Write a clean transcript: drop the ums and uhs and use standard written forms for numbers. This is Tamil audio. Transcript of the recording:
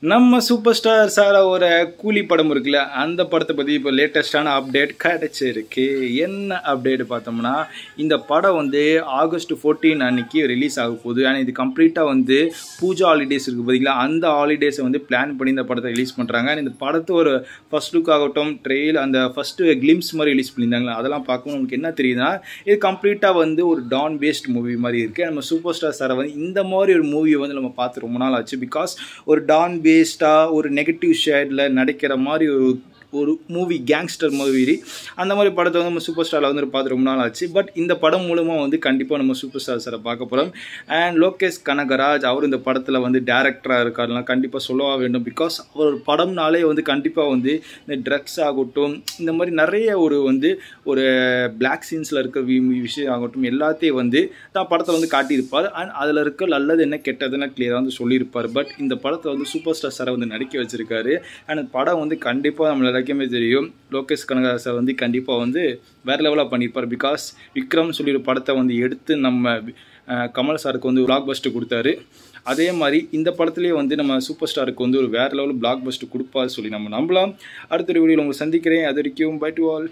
நம்ம சூப்பர் ஸ்டார் சாரோட கூலி படம் இருக்குல்ல, அந்த படத்தை பற்றி இப்போ லேட்டஸ்டான அப்டேட் கிடைச்சிருக்கு. என்ன அப்டேட் பார்த்தோம்னா, இந்த படம் வந்து ஆகஸ்ட் 14 அன்னைக்கு ரிலீஸ் ஆக போகுது. ஆனால் இது கம்ப்ளீட்டாக வந்து பூஜா ஹாலிடேஸ் இருக்குது பார்த்தீங்களா, அந்த ஹாலிடேஸை வந்து பிளான் பண்ணி இந்த படத்தை ரிலீஸ் பண்ணுறாங்க. இந்த படத்தை ஒரு ஃபர்ஸ்ட் லுக் ஆகட்டும், அந்த ஃபஸ்ட்டு கிளிம்ஸ் மாதிரி ரிலீஸ் பண்ணியிருந்தாங்களா, அதெல்லாம் பார்க்கும்போது நமக்கு என்ன தெரியுதுன்னா, இது கம்ப்ளீட்டாக வந்து ஒரு டான் பேஸ்ட் மூவி மாதிரி இருக்குது. நம்ம சூப்பர் ஸ்டார் சாரை வந்து இந்த மாதிரி ஒரு மூவியை வந்து நம்ம பார்த்து ரொம்ப நாள் ஆச்சு. பிகாஸ் ஒரு டான் பேஸ்டாக ஒரு நெகட்டிவ் ஷேடில் நடிக்கிற மாதிரி ஒரு மூவி, கேங்ஸ்டர் மூவி, அந்த மாதிரி படத்தை வந்து நம்ம சூப்பர் ஸ்டாரில் வந்து பார்த்து ரொம்ப நாள் ஆச்சு. பட் இந்த படம் மூலமாக வந்து கண்டிப்பாக நம்ம சூப்பர் ஸ்டார் சாரை பார்க்க போகிறோம். அண்ட் லோகேஷ் கனகராஜ் அவர் இந்த படத்தில் வந்து டேரக்டராக இருக்காருலாம் கண்டிப்பாக சொல்லவா வேண்டும். பிகாஸ் அவர் ஒரு படம்னாலே வந்து கண்டிப்பாக வந்து இந்த ட்ரக்ஸ் ஆகட்டும், இந்த மாதிரி நிறைய ஒரு பிளாக் சீன்ஸில் இருக்க விஷயம் ஆகட்டும், எல்லாத்தையும் வந்து தான் படத்தை வந்து காட்டியிருப்பார். அண்ட் அதில் இருக்க நல்லது என்ன கெட்டதுன்னு கிளியராக வந்து சொல்லியிருப்பார். பட் இந்த படத்தை வந்து சூப்பர் ஸ்டார் சாரை வந்து நடிக்க வச்சிருக்காரு. அண்ட் படம் வந்து கண்டிப்பாக நம்மளை தெரியும், லோகேஷ் கனகராஜ் சார் வந்து கண்டிப்பாக வந்து வேறு லெவலாக பண்ணியிருப்பார். பிகாஸ் விக்ரம் சொல்லி ஒரு படத்தை வந்து எடுத்து நம்ம கமல் சாருக்கு வந்து பிளாக் பஸ்டர் கொடுத்தாரு. அதே மாதிரி இந்த படத்துலேயே வந்து நம்ம சூப்பர் ஸ்டாருக்கு வந்து ஒரு வேறு லெவலில் பிளாக் பஸ்டர் கொடுப்பாரு சொல்லி நம்ம நம்பலாம். அடுத்த ஒரு வீடியோவில் உங்களை சந்திக்கிறேன். அது வரைக்கும் பை டு ஆல்.